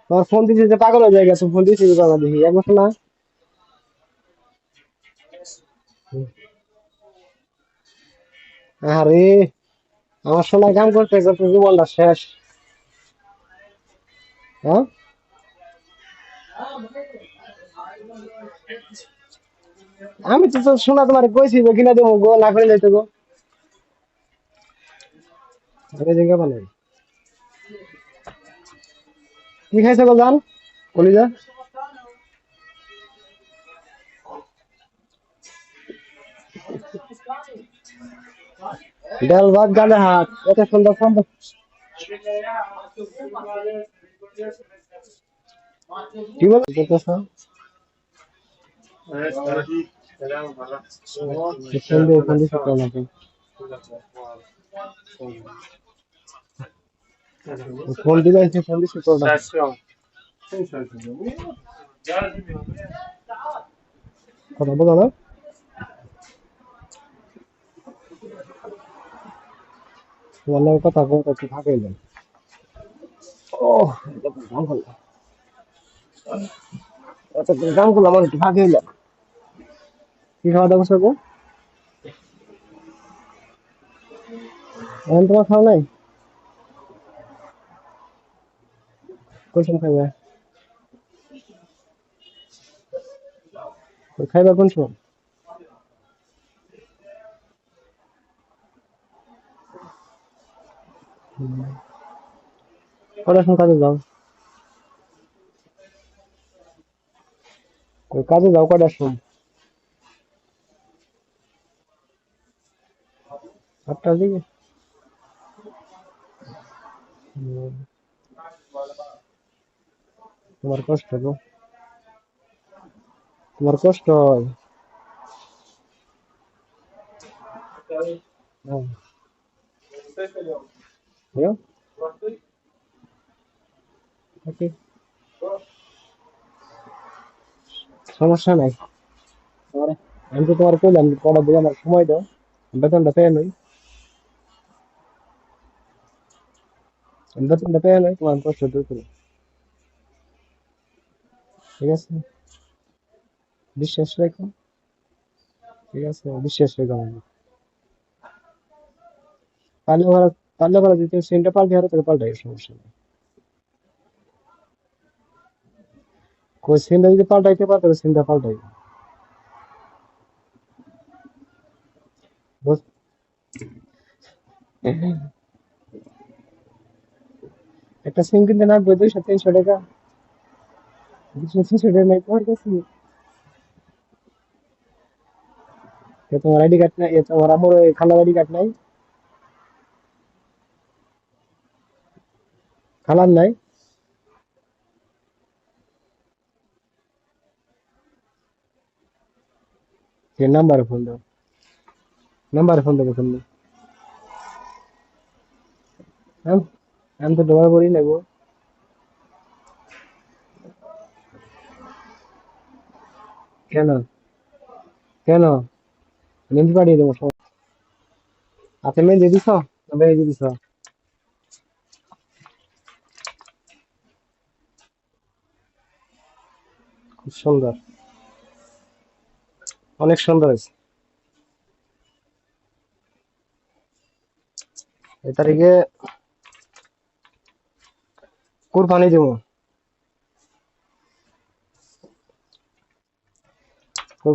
তোমার ফোন দিছি যে পাগল হয়ে যায়, তুমি ফোন দিছি বাবা দেখি এক বছর না। আরে আমার সোনায় কাম করতে করতে জীবনটা শেষ। হ্যাঁ, আমি তো তো শোনা তোমার কইছি যে কিনা দেবো গো, না করে যাইতো গো। আরে জায়গা বানাই কি খাইছে গো জান, কলিজা ডাল ভাত গালে হাত, এত সুন্দর সম্ভব। কি বলতেছ? ফোন দিয়ে ফোন দিছে তো আমাকে, ফোন দিলে ফোন দিছে তো না। কথা বলো না। তোমার লগে কথা বলতে একটু থাকাইলেন। ও কাম করলাম, এতদিন কাম করলাম, আমার একটু থাকাইলাম। কি খাওয়া দাওয়া করছো গো? এখন তোমার খাওয়া নাই? কোন সময় খাইবে? খাইবা কোন সময়? কটার সময় কাজে যাও? ওই কাজে যাও কটার সময়? 8টার দিকে? হুম, তোমার কষ্ট গো, তোমার কষ্ট হয়। হ্যাঁ, হ্যাঁ, ওকে, সমস্যা নাই। তোমার, আমি তো তোমার কইলাম কটা দিকে আমার সময় দাও, বেতনটা পেয়ে নই, বেতনটা পেয়ে নই, তোমার কষ্ট দূর করো। ঠিক আছে, বিশ্বাস রেখো। ঠিক আছে, বিশ্বাস রেখো আমাকে। পারলে ওরা, পারলে ওরা যদি সিমটা পাল্টে হারো তাহলে পাল্টাই, সমস্যা নেই। কই সিমটা যদি পাল্টাইতে পারো তাহলে সিমটা পাল্টাই। বুঝ- একটা সিম কিনতে লাগবে 200-300 টাকা। 200-300 টাকা নাই তোমার কাছে? তোমার আইডি কার্ড নাই? তোমার আমার খালার আইডি কার্ড নাই? খালার নাই? সে নাম্বারে ফোন দাও, নাম্বারে ফোন দেবো ফোন দাও। আমি আমি তো ডোবার করি নেবো। কেন? কেন? মেহেন্দি পাঠিয়ে দেবো সব। হাতে মেহেন্দি দিছ না মেহেন্দি দিছ? খুব সুন্দর, অনেক সুন্দর হয়েছে। এই তারিখে কুরবানি দেবো।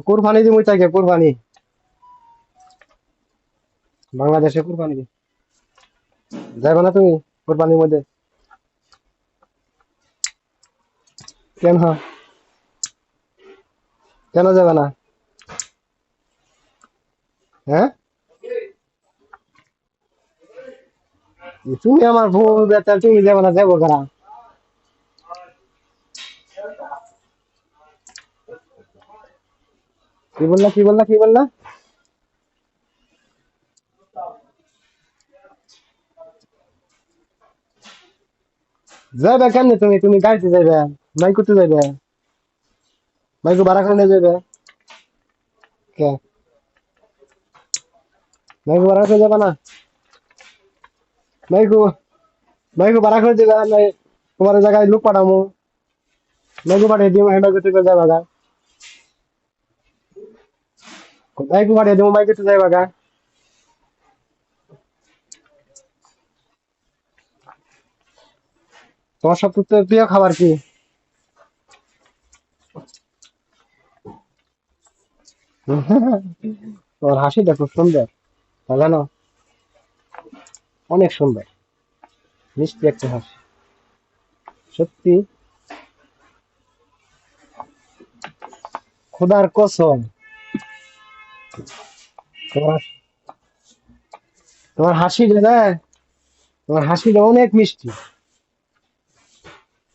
কুরবানি দিবো তাকে, কুরবানি, বাংলাদেশে কুরবানি দিব। যাবে না তুমি কুরবানির মধ্যে? কেন? কেন যাবে না? হ্যাঁ, তুমি আমার বউ বেটা, তুমি যাবে না, যাবো কারা? কি বললা, কি বললা, কি বললা? যাবে কেমনে তুমি? তুমি গাড়িতে যাবে, নাই করতে যাবে, বাইক ভাড়া করে নিয়ে যাবে? কে? বাইক ভাড়া করে যাবে না? বাইক, বাইক ভাড়া করে দেবে, আর নাই তোমার জায়গায় লোক পাঠামো। মাইকু পাঠিয়ে দিও মাইকু তুই যাবা গা মাইকু পাঠিয়ে দিও মাইকু তুই যাবা গা তোমার সবথেকে প্রিয় খাবার কি তোমার হাসিটা খুব সুন্দর তা জানো অনেক সুন্দর মিষ্টি একটা হাসি সত্যি খোদার কসম তোমার তোমার হাসিটা না তোমার হাসিটা অনেক মিষ্টি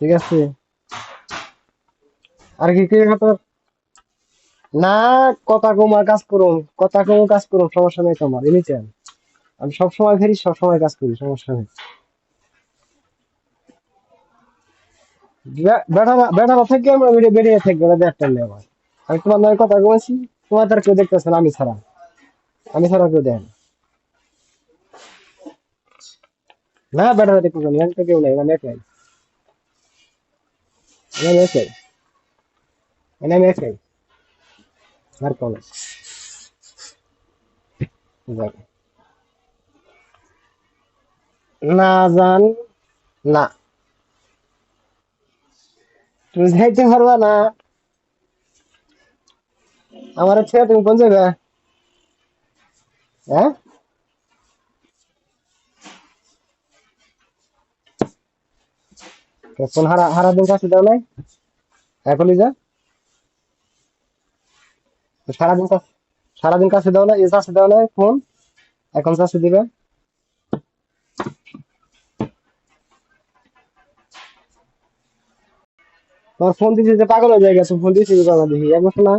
ঠিক আছে আর কি কি তোর না কথা কম আর কাজ করুন কথা কম কাজ করুন সমস্যা নেই তোমার এনি টাইম আমি সবসময় ফেরি সবসময় কাজ করি সমস্যা নেই বেটা বেটা থেকে আমরা বেরিয়ে থাকবে না দেখতে নেই আমার আমি তোমার নয় কথা কমেছি তোমার তার কেউ দেখতেছে না আমি ছাড়া কেউ দেখে না না বেটা দেখতে পানি আমি তো কেউ নেই মানে একাই আমি একাই আমি একাই আর কোন না জান না তুমি যাইতে পারবা না আমার ছেলে তুমি কোন যাবে হ্যাঁ ফোন হারা হারা দিন কাছে দাও নাই এখনই যা সারাদিন কাছে সারাদিন কাছে দাও না এ কাছে দাও না ফোন এখন কাছে দিবে তোমার ফোন দিছি যে পাগল হয়ে যায় ফোন দিছি যে বাবা দেখি এক বছর না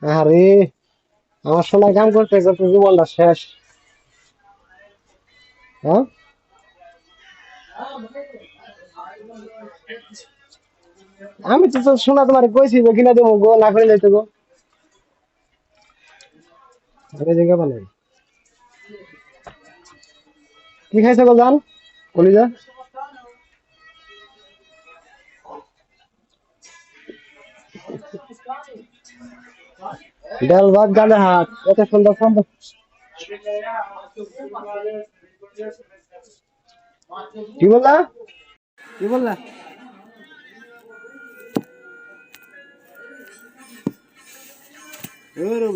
আরে আমার সময় কাম করতে করতে জীবনটা শেষ হ্যাঁ আমি তো শোনা তোমার কইছি যে কিনা দেবো গো না করে যাইতে গো আরে জায়গা পালে কি খাইছে গো জান কলিজা ডাল ভাত গালে হাত এত সুন্দর সুন্দর কি বললা কি বললা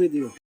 ভিডিও